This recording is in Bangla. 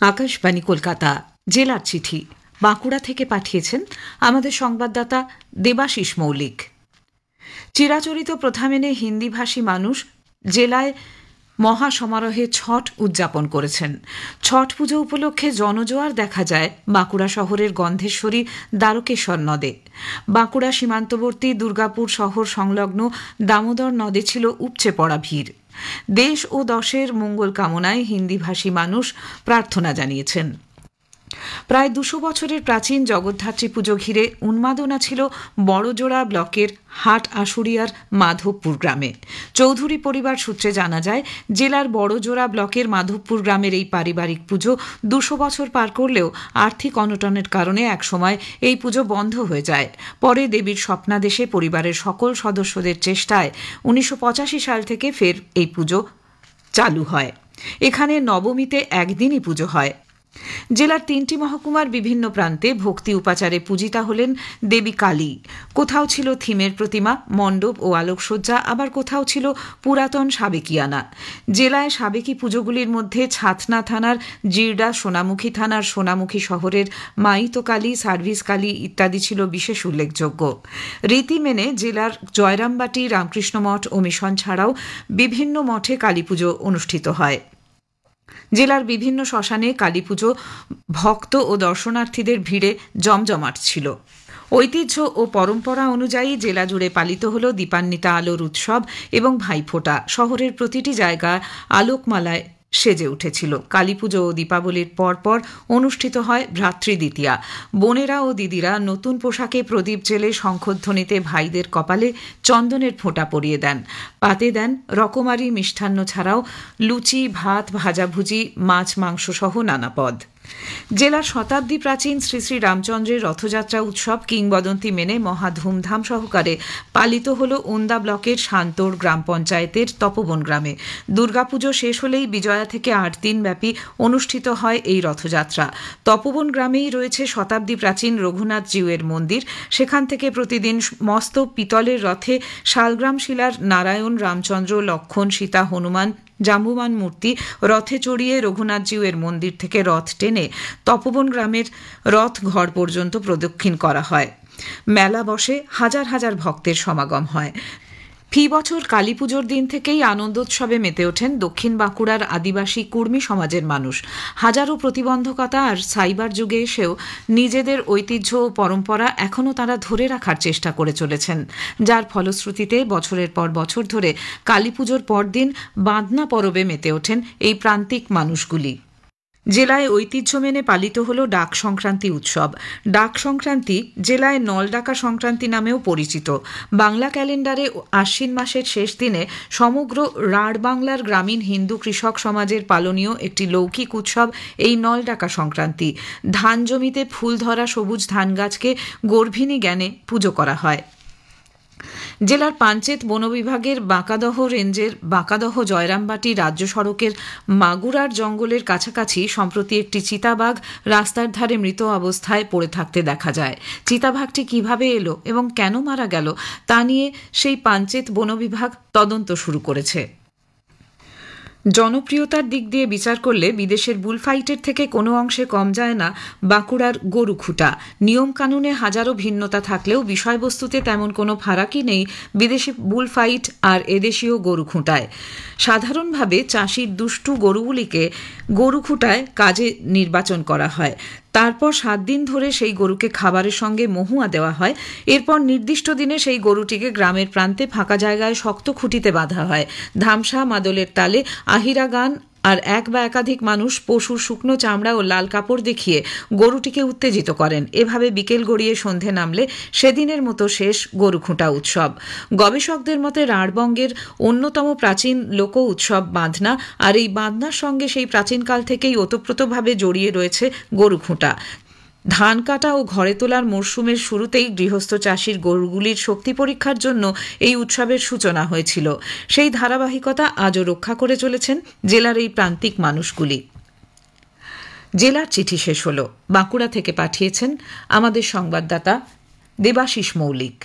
আকাশবাণী কলকাতা জেলার চিঠি বাঁকুড়া থেকে পাঠিয়েছেন আমাদের সংবাদদাতা দেবাশিস মৌলিক। চিরাচরিত প্রথা মেনে হিন্দিভাষী মানুষ জেলায় মহাসমারোহে ছট উদযাপন করেছেন। ছট পুজো উপলক্ষে জনজোয়ার দেখা যায় বাঁকুড়া শহরের গন্ধেশ্বরী দ্বারকেশ্বর নদে। বাঁকুড়া সীমান্তবর্তী দুর্গাপুর শহর সংলগ্ন দামোদর নদে ছিল উপচে পড়া ভিড়। দেশ ও দশের মঙ্গল কামনায় হিন্দিভাষী মানুষ প্রার্থনা জানিয়েছেন। প্রায় ২০০ বছরের প্রাচীন জগদ্ধাত্রী পুজো ঘিরে উন্মাদনা ছিল বড়জোড়া ব্লকের হাট আশুরিয়ার মাধবপুর গ্রামে। চৌধুরী পরিবার সূত্রে জানা যায়, জেলার বড়জোড়া ব্লকের মাধবপুর গ্রামের এই পারিবারিক পুজো ২০০ বছর পার করলেও আর্থিক অনটনের কারণে একসময় এই পুজো বন্ধ হয়ে যায়। পরে দেবীর স্বপ্নাদেশে পরিবারের সকল সদস্যদের চেষ্টায় ১৯৮৫ সাল থেকে ফের এই পুজো চালু হয়। এখানে নবমীতে একদিনই পুজো হয়। জেলার ৩টি মহকুমার বিভিন্ন প্রান্তে ভক্তি উপাচারে পূজিতা হলেন দেবী কালী। কোথাও ছিল থিমের প্রতিমা, মণ্ডপ ও আলোকসজ্জা, আবার কোথাও ছিল পুরাতন সাবেকিয়ানা। জেলায় সাবেকি পুজোগুলির মধ্যে ছাতনা থানার জিরডা, সোনামুখী থানার সোনামুখী শহরের মাইতো কালী, সার্ভিস কালী ইত্যাদি ছিল বিশেষ উল্লেখযোগ্য। রীতি মেনে জেলার জয়রামবাটি, রামকৃষ্ণ মঠ ও মিশন ছাড়াও বিভিন্ন মঠে কালী পুজো অনুষ্ঠিত হয়। জেলার বিভিন্ন শ্মশানে কালীপুজো ভক্ত ও দর্শনার্থীদের ভিড়ে জমজমাট ছিল। ঐতিহ্য ও পরম্পরা অনুযায়ী জেলা জুড়ে পালিত হল দীপান্বিতা আলোর উৎসব এবং ভাইফোঁটা। শহরের প্রতিটি জায়গায় আলোকমালায় সেজে উঠেছিল। কালীপুজো ও দীপাবলির পরপর অনুষ্ঠিত হয় ভ্রাতৃদ্বিতীয়া। বোনেরা ও দিদিরা নতুন পোশাকে প্রদীপ জেলে শঙ্খধ্বনিতে ভাইদের কপালে চন্দনের ফোঁটা পরিয়ে দেন। পাতে দেন রকমারি মিষ্টান্ন ছাড়াও লুচি, ভাত, ভাজাভুজি, মাছ, মাংস সহ নানা পদ। জেলার শতাব্দী প্রাচীন শ্রী শ্রী রামচন্দ্রের রথযাত্রা উৎসব কিংবদন্তি মেনে মহা ধুমধাম সহকারে পালিত হল ওন্দা ব্লকের শান্তর গ্রাম পঞ্চায়েতের তপবন গ্রামে। দুর্গাপুজো শেষ হলেই বিজয়া থেকে ৮ দিন ব্যাপী অনুষ্ঠিত হয় এই রথযাত্রা। তপবন গ্রামেই রয়েছে শতাব্দী প্রাচীন রঘুনাথ জিউয়ের মন্দির। সেখান থেকে প্রতিদিন মস্ত পিতলের রথে শালগ্রাম শিলার নারায়ণ, রামচন্দ্র, লক্ষ্মণ, সীতা, হনুমান, জাম্বুমান মূর্তি রথে চড়িয়ে রঘুনাথ জিউয়ের মন্দির থেকে রথ টেনে তপবন গ্রামের রথ ঘর পর্যন্ত প্রদক্ষিণ করা হয়। মেলা বসে, হাজার হাজার ভক্তের সমাগম হয়। ফি বছর কালী পুজোর দিন থেকেই আনন্দোৎসবে মেতে ওঠেন দক্ষিণ বাঁকুড়ার আদিবাসী কুর্মী সমাজের মানুষ। হাজারো প্রতিবন্ধকতা আর সাইবার যুগে এসেও নিজেদের ঐতিহ্য ও পরম্পরা এখনও তাঁরা ধরে রাখার চেষ্টা করে চলেছেন, যার ফলশ্রুতিতে বছরের পর বছর ধরে কালী পুজোর পরদিন বাঁধনা পরবে মেতে ওঠেন এই প্রান্তিক মানুষগুলি। জেলায় ঐতিহ্য মেনে পালিত হল ডাক সংক্রান্তি উৎসব। ডাক সংক্রান্তি জেলায় নলডাকা সংক্রান্তি নামেও পরিচিত। বাংলা ক্যালেন্ডারে আশ্বিন মাসের শেষ দিনে সমগ্র রাঢ় বাংলার গ্রামীণ হিন্দু কৃষক সমাজের পালনীয় একটি লৌকিক উৎসব এই নলডাকা সংক্রান্তি। ধান জমিতে ফুল ধরা সবুজ ধান গাছকে গর্ভিণী জ্ঞানে পুজো করা হয়। জেলার পাঞ্চেত বন বিভাগের বাঁকাদহ রেঞ্জের বাঁকাদহ জয়রামবাটি রাজ্য সড়কের মাগুরার জঙ্গলের কাছাকাছি সম্প্রতি একটি চিতাবাঘ রাস্তার ধারে মৃত অবস্থায় পড়ে থাকতে দেখা যায়। চিতাবাঘটি কিভাবে এলো এবং কেন মারা গেল তা নিয়ে সেই পাঞ্চেত বন বিভাগ তদন্ত শুরু করেছে। জনপ্রিয়তার দিক দিয়ে বিচার করলে বিদেশের বুলফাইটের থেকে কোনো অংশে কম যায় না বাঁকুড়ার গরু খুঁটা। নিয়মকানুনে হাজারো ভিন্নতা থাকলেও বিষয়বস্তুতে তেমন কোনো ফারাকই নেই বিদেশি বুলফাইট আর এদেশীয় গরু খুঁটায়। সাধারণভাবে চাষির দুষ্টু গরুগুলিকে গরু খুঁটায় কাজে নির্বাচন করা হয়। তারপর 7 দিন ধরে সেই গরুকে খাবারের সঙ্গে মহুয়া দেওয়া হয়। এরপর নির্দিষ্ট দিনে সেই গরুটিকে গ্রামের প্রান্তে ফাঁকা জায়গায় শক্ত খুঁটিতে বাঁধা হয়। ধামসা, মাদলের তালে, আহিরা গান আর এক বা একাধিক মানুষ পশুর শুকনো চামড়া ও লাল কাপড় দেখিয়ে গরুটিকে উত্তেজিত করেন। এভাবে বিকেল গড়িয়ে সন্ধে নামলে সেদিনের মতো শেষ গরু খুঁটা উৎসব। গবেষকদের মতে রাঢ়বঙ্গের অন্যতম প্রাচীন লোক উৎসব বাঁধনা, আর এই বাঁধনার সঙ্গে সেই প্রাচীনকাল থেকেই ওতপ্রোতভাবে জড়িয়ে রয়েছে গরু খুঁটা। ধান কাটা ও ঘরে তোলার মরশুমের শুরুতেই গৃহস্থ চাষির গরুগুলির শক্তি পরীক্ষার জন্য এই উৎসবের সূচনা হয়েছিল। সেই ধারাবাহিকতা আজও রক্ষা করে চলেছেন জেলার এই প্রান্তিক মানুষগুলি। জেলার চিঠি শেষ হল। বাঁকুড়া থেকে পাঠিয়েছেন আমাদের সংবাদদাতা দেবাশিস মৌলিক।